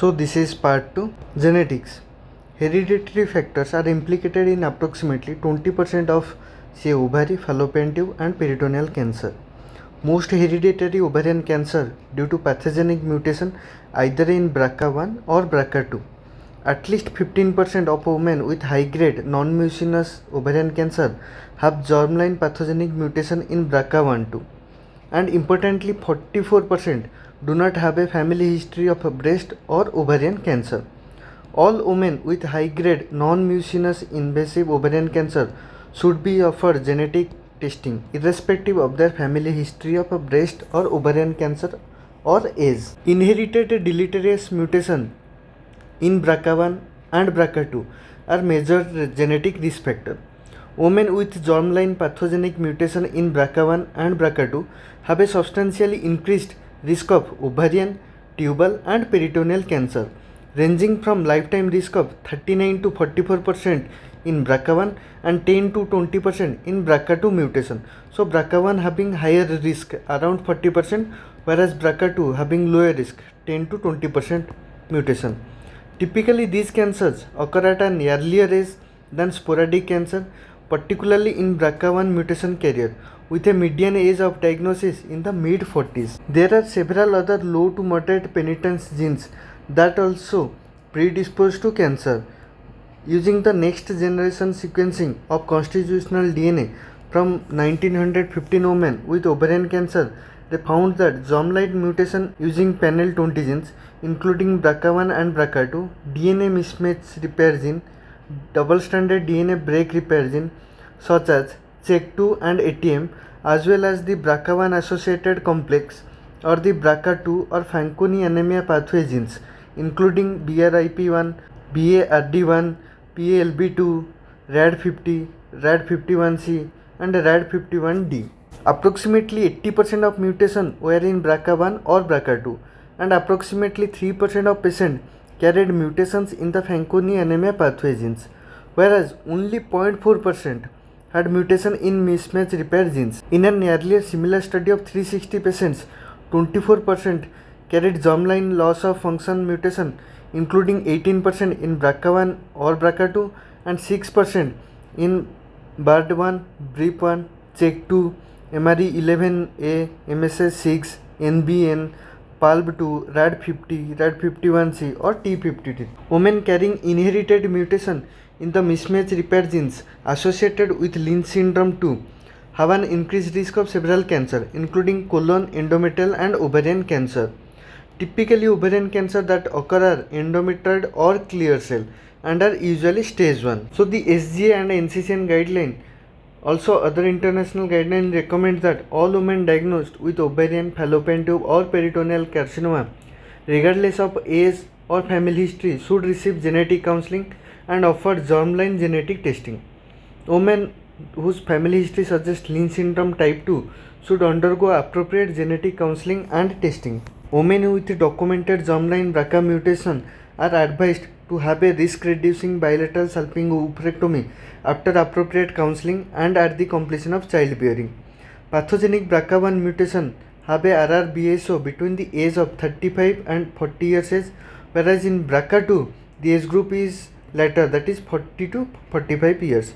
So this is part 2, genetics. Hereditary factors are implicated in approximately 20% of say ovary, fallopian tube and peritoneal cancer. Most hereditary ovarian cancer due to pathogenic mutation either in BRCA1 or BRCA2. At least 15% of women with high-grade non-mucinous ovarian cancer have germline pathogenic mutation in BRCA1 too. And importantly 44% do not have a family history of breast or ovarian cancer. All women with high-grade non-mucinous invasive ovarian cancer should be offered genetic testing irrespective of their family history of breast or ovarian cancer or age. Inherited deleterious mutation in BRCA1 and BRCA2 are major genetic risk factors. Women with germline pathogenic mutation in BRCA1 and BRCA2 have a substantially increased risk of ovarian, tubal and peritoneal cancer, ranging from lifetime risk of 39 to 44% in BRCA1 and 10 to 20% in BRCA2 mutation. So BRCA1 having higher risk around 40%, whereas BRCA2 having lower risk 10 to 20% mutation. Typically these cancers occur at an earlier age than sporadic cancer, particularly in BRCA1 mutation carrier, with a median age of diagnosis in the mid-40s. There are several other low to moderate penitence genes that also predispose to cancer. Using the next generation sequencing of constitutional DNA from 1915 women with ovarian cancer, they found that germline mutation using panel 20 genes including BRCA1 and BRCA2, DNA mismatch repair gene, double-stranded DNA break repair gene such as CHEK2 and ATM, as well as the BRCA1 associated complex or the BRCA2 or Fanconi anemia pathway genes including BRIP1, BARD1, PALB2, RAD50, RAD51C and RAD51D. Approximately 80% of mutations were in BRCA1 or BRCA2 and approximately 3% of patients carried mutations in the Fanconi anemia pathway genes, whereas only 0.4% had mutation in mismatch repair genes. In an earlier similar study of 360 patients, 24% carried germline loss of function mutation, including 18% in BRCA1 or BRCA2 and 6% in BARD1, BRIP1, CHEK2, MRE11A, MSS6, NBN, PALB2, RAD50, RAD51C or T50T. Women carrying inherited mutation in the mismatch repair genes associated with Lynch syndrome 2 have an increased risk of several cancers including colon, endometrial and ovarian cancer. Typically ovarian cancer that occur are endometrioid or clear cell and are usually stage 1. So the SGA and NCCN guideline, also other international guidelines, recommend that all women diagnosed with ovarian, fallopian tube or peritoneal carcinoma, regardless of age or family history, should receive genetic counseling and offer germline genetic testing. Women whose family history suggests Lynch syndrome type 2 should undergo appropriate genetic counseling and testing. Women with documented germline BRCA mutation are advised to have a risk-reducing bilateral salpingo-oophorectomy after appropriate counseling and at the completion of childbearing. Pathogenic BRCA1 mutation have a RR-BSO between the age of 35 and 40 years age, whereas in BRCA2 the age group is later, that is 40 to 45 years.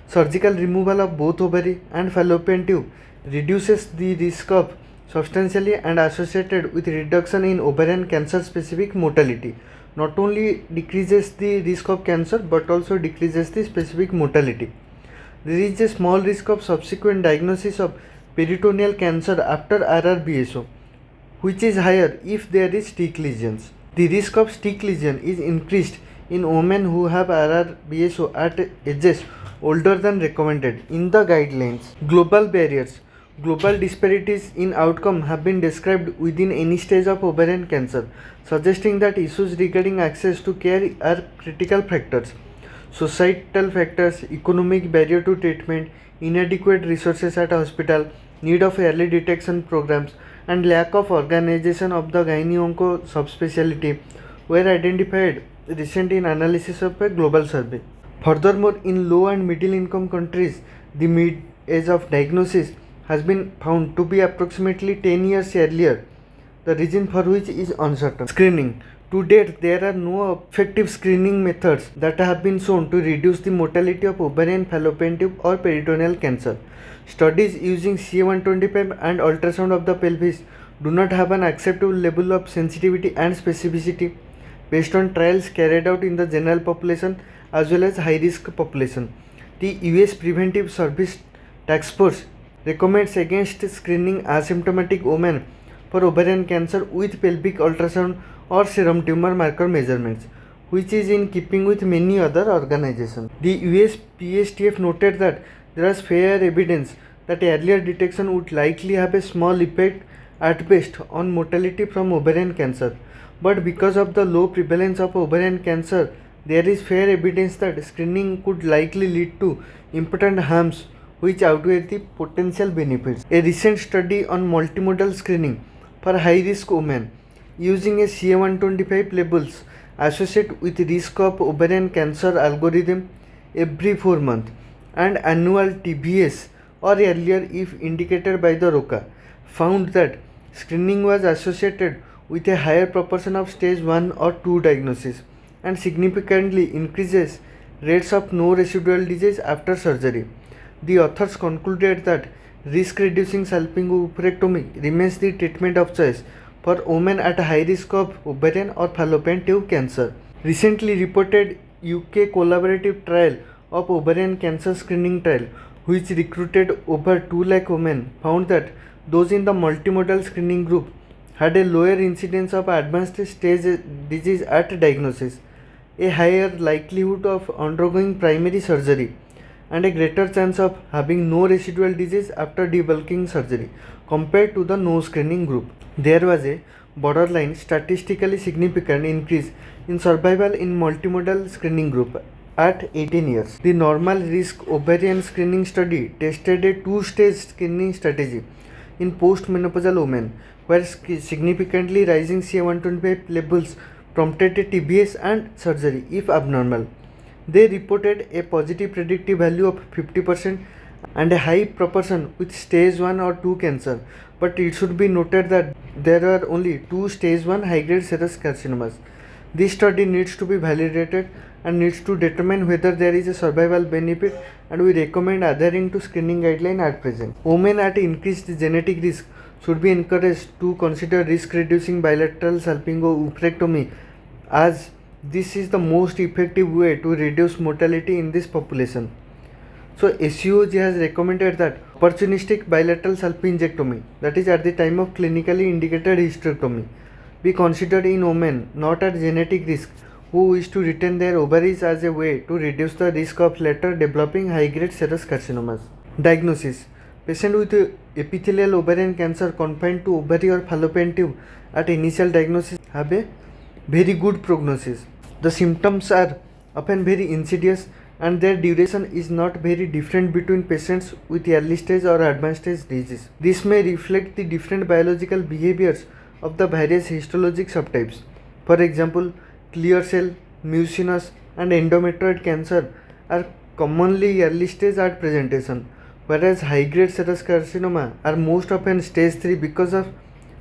Surgical removal of both ovary and fallopian tube reduces the risk of substantially and associated with reduction in ovarian cancer specific mortality. Not only decreases the risk of cancer but also decreases the specific mortality. There is a small risk of subsequent diagnosis of peritoneal cancer after RR-BSO, which is higher if there is stick lesions. The risk of stick lesion is increased in women who have RR-BSO at ages older than recommended in the guidelines. Global barriers. Global disparities in outcome have been described within any stage of ovarian cancer, suggesting that issues regarding access to care are critical factors. Societal factors, economic barrier to treatment, inadequate resources at hospital, need of early detection programs, and lack of organization of the gynae-onco subspecialty were identified recent in analysis of a global survey. Furthermore, in low and middle income countries, the mid age of diagnosis has been found to be approximately 10 years earlier, the reason for which is uncertain. Screening. To date, there are no effective screening methods that have been shown to reduce the mortality of ovarian, fallopian tube, or peritoneal cancer. Studies using CA-125 and ultrasound of the pelvis do not have an acceptable level of sensitivity and specificity based on trials carried out in the general population as well as high-risk population. The US Preventive Service Task Force recommends against screening asymptomatic women for ovarian cancer with pelvic ultrasound or serum tumor marker measurements, which is in keeping with many other organizations. The US PSTF noted that there is fair evidence that earlier detection would likely have a small effect at best on mortality from ovarian cancer, but because of the low prevalence of ovarian cancer, there is fair evidence that screening could likely lead to important harms which outweigh the potential benefits. A recent study on multimodal screening for high-risk women using a CA-125 levels associated with risk of ovarian cancer algorithm every 4 months and annual TBS or earlier if indicated by the ROCA found that screening was associated with a higher proportion of stage 1 or 2 diagnosis and significantly increases rates of no residual disease after surgery. The authors concluded that risk-reducing salpingo-oophorectomy remains the treatment of choice for women at high risk of ovarian or fallopian tube cancer. Recently reported UK collaborative trial of ovarian cancer screening trial, which recruited over 2 lakh women, found that those in the multimodal screening group had a lower incidence of advanced stage disease at diagnosis, a higher likelihood of undergoing primary surgery, and a greater chance of having no residual disease after debulking surgery compared to the no screening group. There was a borderline statistically significant increase in survival in multimodal screening group at 18 years. The normal risk ovarian screening study tested a 2-stage screening strategy in postmenopausal women where significantly rising CA-125 levels prompted a TBS and surgery if abnormal. They reported a positive predictive value of 50% and a high proportion with stage 1 or 2 cancer, but it should be noted that there are only 2 stage 1 high-grade serous carcinomas. This study needs to be validated and needs to determine whether there is a survival benefit, and we recommend adhering to screening guideline at present. Women at increased genetic risk should be encouraged to consider risk-reducing bilateral salpingo-oophorectomy as this is the most effective way to reduce mortality in this population. So SUOG has recommended that opportunistic bilateral salpingectomy, that is at the time of clinically indicated hysterectomy, be considered in women not at genetic risk who wish to retain their ovaries as a way to reduce the risk of later developing high-grade serous carcinomas. Diagnosis: patient with epithelial ovarian cancer confined to ovary or fallopian tube at initial diagnosis have a very good prognosis. The symptoms are often very insidious and their duration is not very different between patients with early stage or advanced stage disease. This may reflect the different biological behaviors of the various histologic subtypes. For example, clear cell, mucinous and endometrioid cancer are commonly early stage at presentation, whereas high-grade serous carcinoma are most often stage 3 because of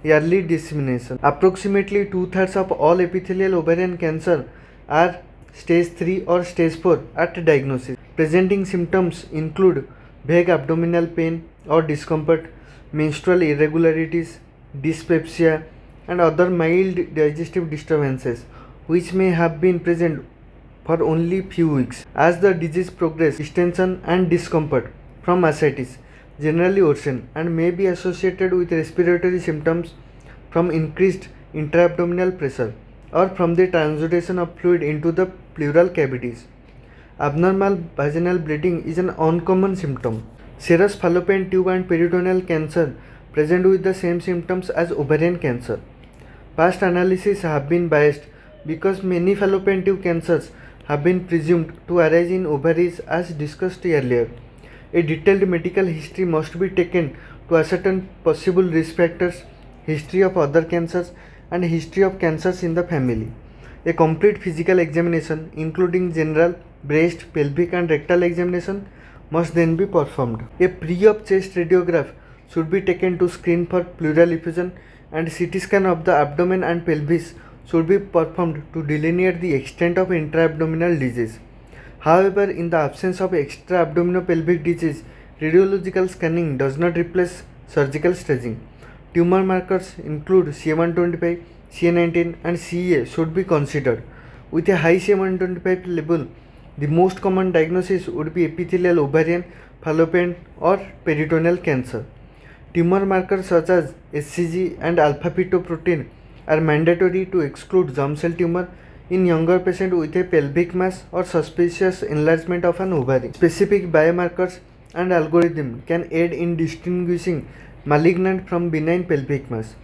early dissemination. Approximately 2/3 of all epithelial ovarian cancer are stage 3 or stage 4 at diagnosis. Presenting symptoms include vague abdominal pain or discomfort, menstrual irregularities, dyspepsia, and other mild digestive disturbances, which may have been present for only few weeks. As the disease progresses, distension and discomfort from ascites generally worsen and may be associated with respiratory symptoms from increased intra-abdominal pressure or from the transudation of fluid into the pleural cavities. Abnormal vaginal bleeding is an uncommon symptom. Serous fallopian tube and peritoneal cancer present with the same symptoms as ovarian cancer. Past analyses have been biased because many fallopian tube cancers have been presumed to arise in ovaries as discussed earlier. A detailed medical history must be taken to ascertain possible risk factors, history of other cancers, and history of cancers in the family. A complete physical examination, including general, breast, pelvic, and rectal examination, must then be performed. A pre-op chest radiograph should be taken to screen for pleural effusion, and CT scan of the abdomen and pelvis should be performed to delineate the extent of intra-abdominal disease. However, in the absence of extra-abdominopelvic disease, radiological scanning does not replace surgical staging. Tumor markers include CA125, CA19 and CEA should be considered. With a high CA125 level, the most common diagnosis would be epithelial ovarian, fallopian or peritoneal cancer. Tumor markers such as HCG and alpha-fetoprotein are mandatory to exclude germ cell tumor in younger patients with a pelvic mass or suspicious enlargement of an ovary. Specific biomarkers and algorithm can aid in distinguishing malignant from benign pelvic mass.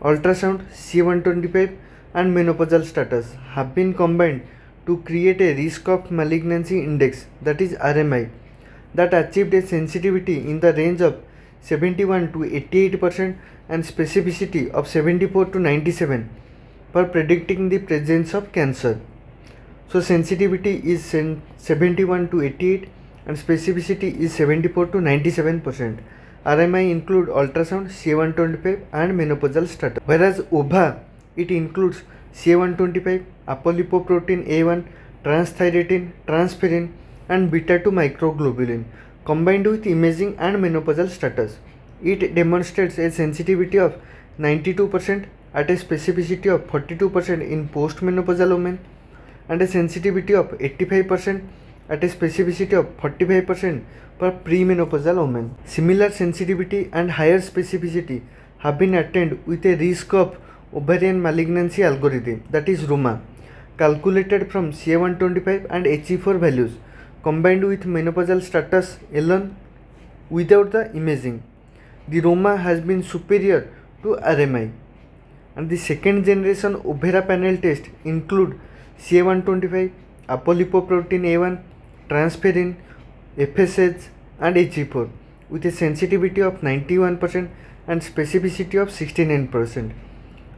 Ultrasound, CA125 and menopausal status have been combined to create a risk of malignancy index, that is RMI, that achieved a sensitivity in the range of 71 to 88% and specificity of 74 to 97 for predicting the presence of cancer. So sensitivity is 71 to 88 and specificity is 74 to 97%. RMI include ultrasound, CA125 and menopausal status. Whereas OVA, it includes CA125, apolipoprotein A1, transthyretin, transferrin and beta-2 microglobulin combined with imaging and menopausal status. It demonstrates a sensitivity of 92% at a specificity of 42% in postmenopausal women and a sensitivity of 85% at a specificity of 45% for premenopausal women. Similar sensitivity and higher specificity have been attained with a risk of ovarian malignancy algorithm, that is ROMA, calculated from CA125 and HE4 values combined with menopausal status alone without the imaging. The ROMA has been superior to RMI. And the second generation Overa panel test include CA125, apolipoprotein A1, transferrin, FSH and HE4 with a sensitivity of 91% and specificity of 69%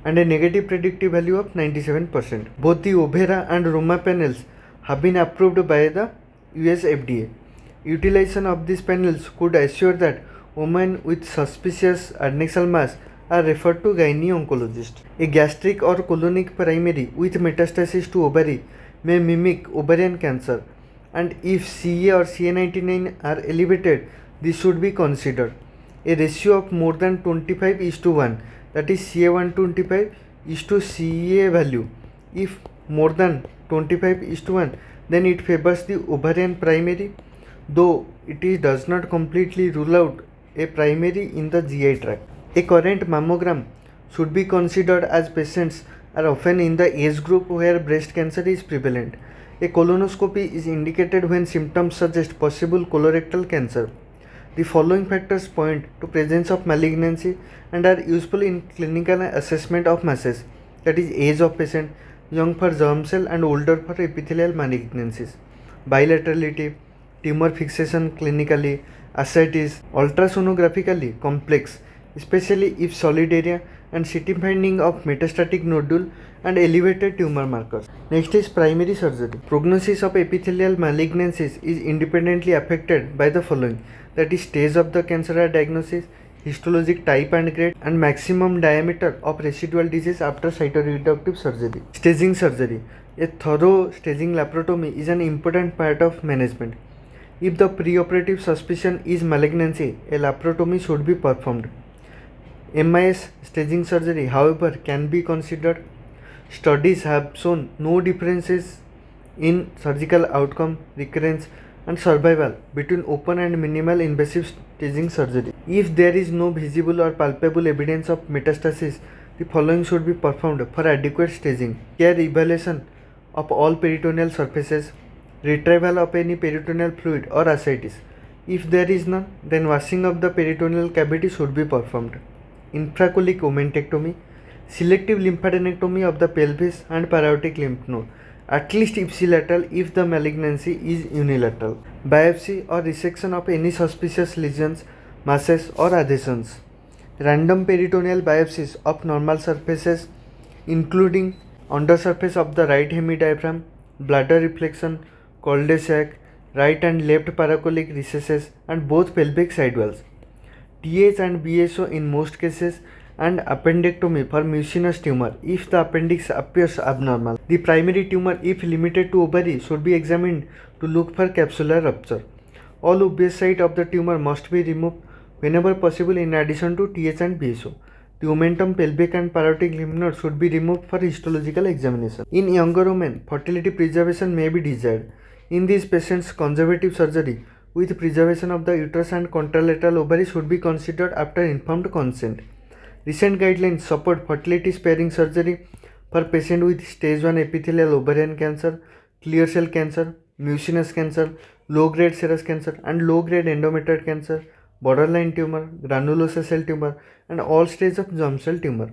and a negative predictive value of 97%. Both the Overa and ROMA panels have been approved by the US FDA. Utilization of these panels could assure that women with suspicious adnexal mass are referred to gynae-oncologist. A gastric or colonic primary with metastasis to ovary may mimic ovarian cancer, and if CA or CA99 are elevated, this should be considered. A ratio of more than 25:1, that is CA125 is to CA value. If more than 25:1, then it favors the ovarian primary, though it does not completely rule out a primary in the GI tract. A current mammogram should be considered as patients are often in the age group where breast cancer is prevalent. A colonoscopy is indicated when symptoms suggest possible colorectal cancer. The following factors point to presence of malignancy and are useful in clinical assessment of masses, that is age of patient, young for germ cell and older for epithelial malignancies. Bilaterality, tumor fixation clinically, ascites, ultrasonographically complex, especially if solid area, and CT finding of metastatic nodule and elevated tumor markers. Next is primary surgery. Prognosis of epithelial malignancies is independently affected by the following, that is stage of the cancer diagnosis, histologic type and grade, and maximum diameter of residual disease after cytoreductive surgery. Staging surgery. A thorough staging laparotomy is an important part of management. If the preoperative suspicion is malignancy, a laparotomy should be performed. MIS staging surgery, however, can be considered. Studies have shown no differences in surgical outcome, recurrence, and survival between open and minimal invasive staging surgery. If there is no visible or palpable evidence of metastasis, the following should be performed for adequate staging: care evaluation of all peritoneal surfaces, retrieval of any peritoneal fluid or ascites. If there is none, then washing of the peritoneal cavity should be performed. Infracolic omentectomy, selective lymphadenectomy of the pelvis and parotid lymph node, at least ipsilateral if the malignancy is unilateral. Biopsy or resection of any suspicious lesions, masses or adhesions. Random peritoneal biopsies of normal surfaces including undersurface of the right hemidiaphragm, bladder reflection, cul-de-sac, right and left paracolic recesses and both pelvic side walls. TH and BSO in most cases, and appendectomy for mucinous tumor if the appendix appears abnormal. The primary tumor, if limited to ovary, should be examined to look for capsular rupture. All obvious site of the tumor must be removed whenever possible in addition to TH and BSO. The omentum, pelvic and parotid lymph nodes should be removed for histological examination. In younger women, fertility preservation may be desired. In these patients, conservative surgery with preservation of the uterus and contralateral ovary should be considered after informed consent. Recent guidelines support fertility sparing surgery for patients with stage 1 epithelial ovarian cancer, clear cell cancer, mucinous cancer, low-grade serous cancer and low-grade endometrial cancer, borderline tumor, granulosa cell tumor and all stages of germ cell tumor.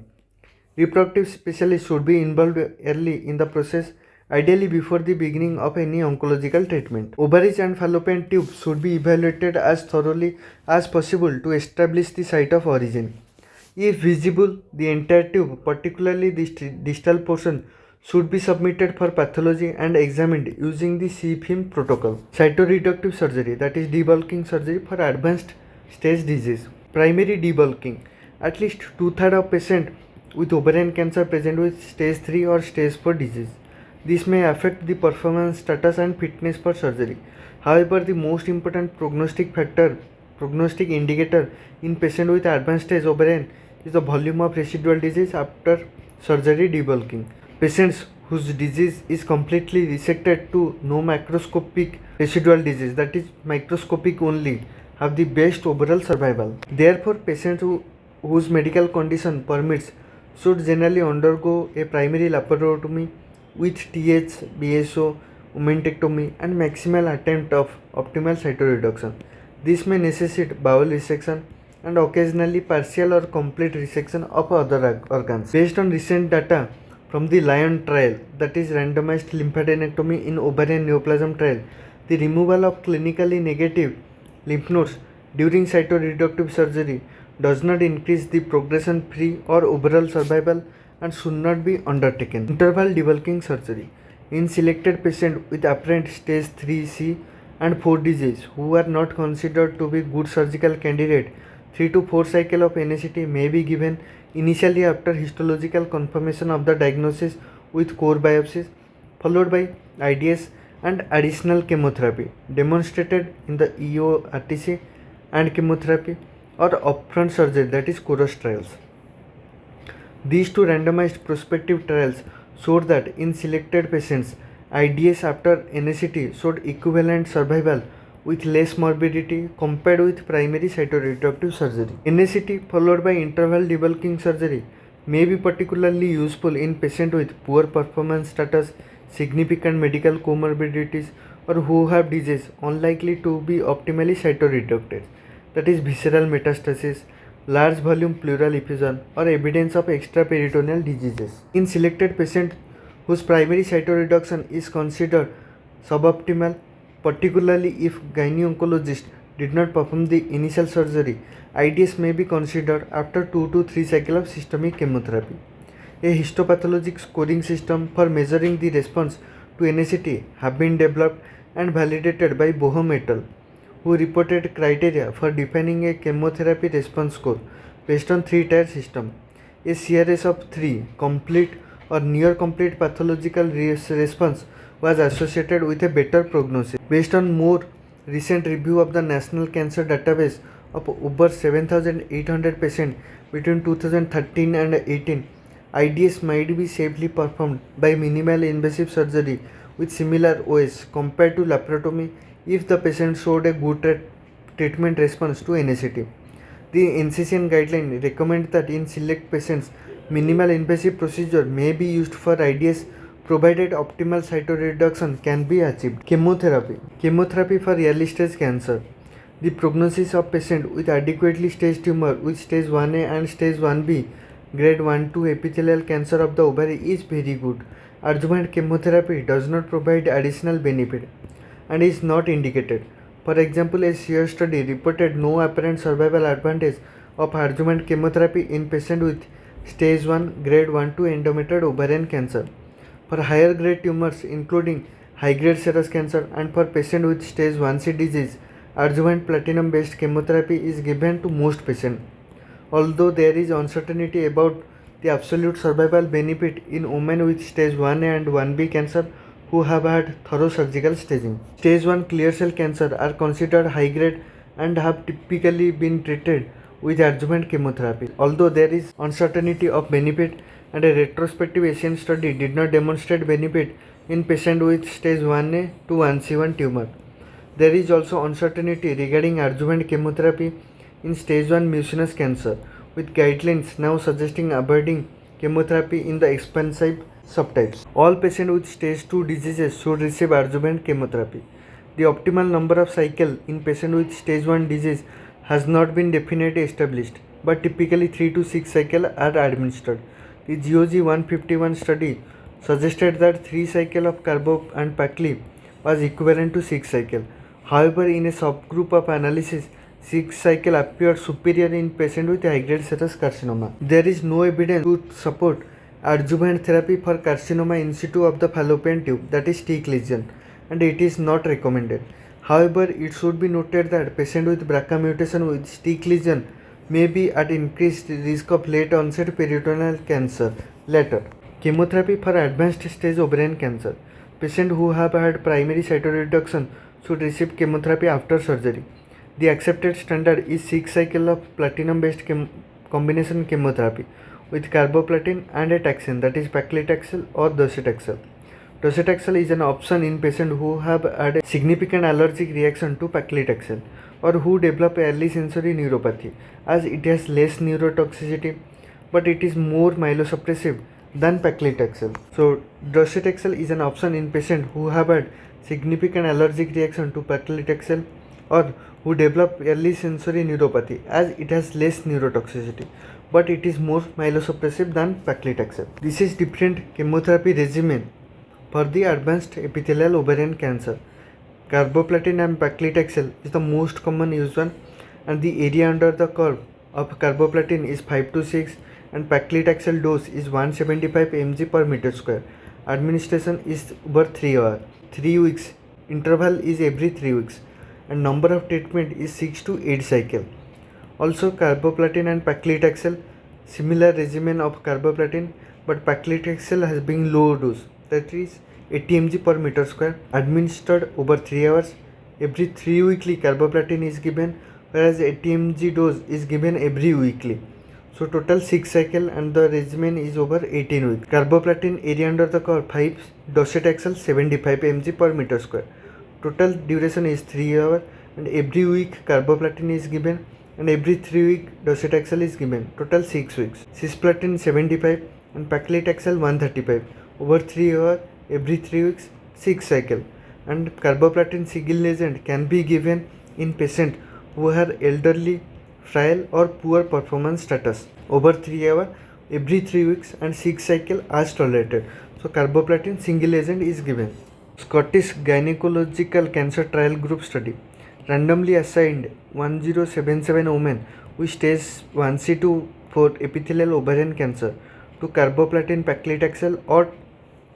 Reproductive specialists should be involved early in the process, ideally before the beginning of any oncological treatment. Ovaries and fallopian tubes should be evaluated as thoroughly as possible to establish the site of origin. If visible, the entire tube, particularly the distal portion, should be submitted for pathology and examined using the CFIM protocol. Cytoreductive surgery, that is debulking surgery for advanced stage disease. Primary debulking. At least 2/3 of patients with ovarian cancer present with stage 3 or stage 4 disease. This may affect the performance status and fitness for surgery. However, the most important prognostic indicator in patients with advanced stage ovarian is the volume of residual disease after surgery debulking. Patients whose disease is completely resected to no macroscopic residual disease, that is microscopic only, have the best overall survival. Therefore, patients whose medical condition permits should generally undergo a primary laparotomy with TH, BSO, omentectomy and maximal attempt of optimal cytoreduction. This may necessitate bowel resection and occasionally partial or complete resection of other organs. Based on recent data from the LION trial, that is randomized lymphadenectomy in ovarian neoplasm trial, the removal of clinically negative lymph nodes during cytoreductive surgery does not increase the progression-free or overall survival and should not be undertaken. Interval debulking surgery. In selected patients with apparent stage 3C and 4 disease who are not considered to be good surgical candidate, 3 to 4 cycle of NACT may be given initially after histological confirmation of the diagnosis with core biopsies, followed by IDS and additional chemotherapy demonstrated in the EO-RTC and chemotherapy or upfront surgery, that is CHORUS trials. These two randomized prospective trials showed that in selected patients, IDS after NACT showed equivalent survival with less morbidity compared with primary cytoreductive surgery. NACT followed by interval debulking surgery may be particularly useful in patients with poor performance status, significant medical comorbidities, or who have disease unlikely to be optimally cytoreducted, that is visceral metastasis, large volume pleural effusion, or evidence of extraperitoneal diseases. In selected patients whose primary cytoreduction is considered suboptimal, particularly if gynecologist did not perform the initial surgery, IDS may be considered after 2 to 3 cycles of systemic chemotherapy. A histopathologic scoring system for measuring the response to NACT have been developed and validated by Boham et al., who reported criteria for defining a chemotherapy response score based on 3-tier system. A CRS of 3, complete or near complete pathological response, was associated with a better prognosis. Based on more recent review of the National Cancer Database of over 7,800 patients between 2013 and 18, IDS might be safely performed by minimal invasive surgery with similar OS compared to laparotomy if the patient showed a good treatment response to NACT. The NCCN guideline recommends that in select patients, minimal invasive procedure may be used for IDS provided optimal cytoreduction can be achieved. Chemotherapy for early stage cancer. The prognosis of patients with adequately staged tumor with stage 1A and stage 1B grade 1-2 epithelial cancer of the ovary is very good. Adjuvant chemotherapy does not provide additional benefit and is not indicated. For example, a SEER study reported no apparent survival advantage of adjuvant chemotherapy in patients with stage 1 grade 1-2 endometrial ovarian cancer. For higher grade tumors including high grade serous cancer and for patients with stage 1C disease, adjuvant platinum based chemotherapy is given to most patients. Although there is uncertainty about the absolute survival benefit in women with stage 1A and 1B cancer who have had thorough surgical staging. Stage 1 clear cell cancer are considered high grade and have typically been treated with adjuvant chemotherapy. Although there is uncertainty of benefit and a retrospective Asian study did not demonstrate benefit in patients with stage 1A to 1C1 tumor. There is also uncertainty regarding adjuvant chemotherapy in stage 1 mucinous cancer, with guidelines now suggesting avoiding chemotherapy in the expansive subtypes. All patients with stage 2 diseases should receive adjuvant chemotherapy. The optimal number of cycles in patients with stage 1 disease has not been definitely established, but typically 3 to 6 cycles are administered. The GOG 151 study suggested that 3 cycles of carbo and pacli was equivalent to 6 cycles. However, in a subgroup of analysis, 6 cycle appeared superior in patients with high-grade serous carcinoma. There is no evidence to support adjuvant therapy for carcinoma in situ of the fallopian tube, that is stick lesion, and it is not recommended. However, it should be noted that patients with BRCA mutation with stick lesion may be at increased risk of late onset peritoneal cancer later. Chemotherapy for advanced stage ovarian cancer. Patients who have had primary cytoreduction should receive chemotherapy after surgery. The accepted standard is 6 cycles of platinum-based combination chemotherapy with carboplatin and a taxane, that is paclitaxel or docetaxel. Docetaxel is an option in patients who have had a significant allergic reaction to paclitaxel or who develop early sensory neuropathy, as it has less neurotoxicity but it is more myelosuppressive than paclitaxel. So docetaxel is an option in patients who have had significant allergic reaction to paclitaxel or who develop early sensory neuropathy, as it has less neurotoxicity but it is more myelosuppressive than paclitaxel. This is different chemotherapy regimen for the advanced epithelial ovarian cancer. Carboplatin and paclitaxel is the most common used one, and the area under the curve of carboplatin is 5 to 6 and paclitaxel dose is 175 mg per meter square. Administration is over 3 hours. 3 weeks. Interval is every 3 weeks. And number of treatment is 6 to 8 cycle. Also carboplatin and paclitaxel, similar regimen of carboplatin, but paclitaxel has been low dose, that is 80 mg per meter square, administered over 3 hours. Every 3 weekly carboplatin is given, whereas 80 mg dose is given every weekly. So total 6 cycle and the regimen is over 18 weeks. Carboplatin area under the curve 5, docetaxel 75 mg per meter square. Total duration is 3 hours and every week carboplatin is given and every 3 weeks docetaxel is given. Total 6 weeks. Cisplatin 75 and paclitaxel 135 over 3 hours every 3 weeks, 6 cycle. And carboplatin single agent can be given in patients who are elderly, frail or poor performance status over 3 hours every 3 weeks and 6 cycle as tolerated. So carboplatin single agent is given. Scottish Gynecological Cancer Trial Group Study randomly assigned 1077 women with stage 1C to 4 epithelial ovarian cancer to carboplatin, paclitaxel or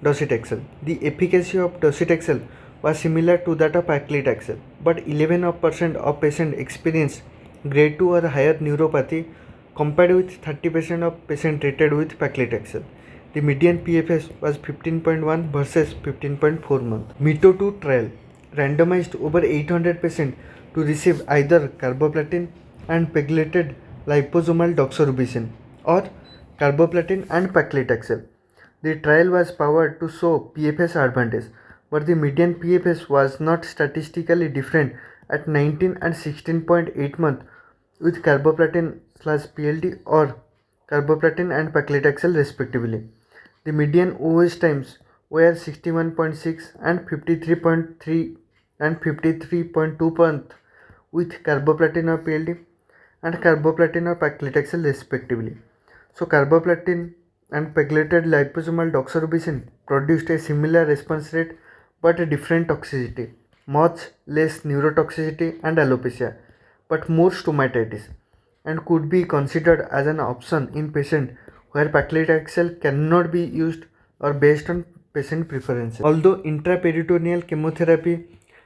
docetaxel. The efficacy of docetaxel was similar to that of paclitaxel, but 11% of patients experienced grade 2 or higher neuropathy compared with 30% of patients treated with paclitaxel. The median PFS was 15.1 versus 15.4 months. METO2 trial randomized over 800 patients to receive either carboplatin and pegylated liposomal doxorubicin or carboplatin and paclitaxel. The trial was powered to show PFS advantage, but the median PFS was not statistically different at 19 and 16.8 months with carboplatin/PLD or carboplatin and paclitaxel respectively. The median OS times were 61.6 and 53.3 and 53.2 months with carboplatin or PLD and carboplatin or paclitaxel respectively. So carboplatin and pegylated liposomal doxorubicin produced a similar response rate but a different toxicity, much less neurotoxicity and alopecia, but more stomatitis, and could be considered as an option in patients where paclitaxel cannot be used or based on patient preferences. Although intraperitoneal chemotherapy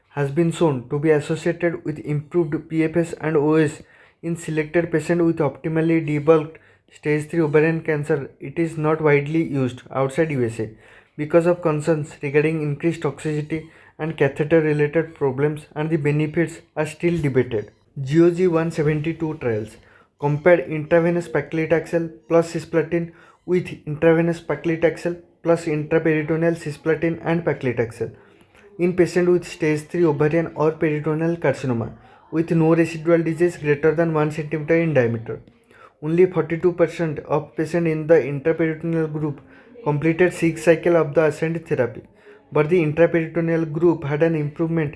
has been shown to be associated with improved PFS and OS In selected patients with optimally debulked stage 3 ovarian cancer, it is not widely used outside USA because of concerns regarding increased toxicity and catheter-related problems, and the benefits are still debated. GOG 172 trials compared intravenous paclitaxel plus cisplatin with intravenous paclitaxel plus intraperitoneal cisplatin and paclitaxel in patients with stage 3 ovarian or peritoneal carcinoma with no residual disease greater than 1 cm in diameter. Only 42% of patients in the intraperitoneal group completed 6 cycles of the ASCEND therapy, but the intraperitoneal group had an improvement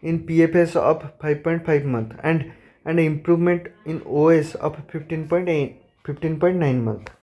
in PFS of 5.5 months and an improvement in OS of 15.9 months.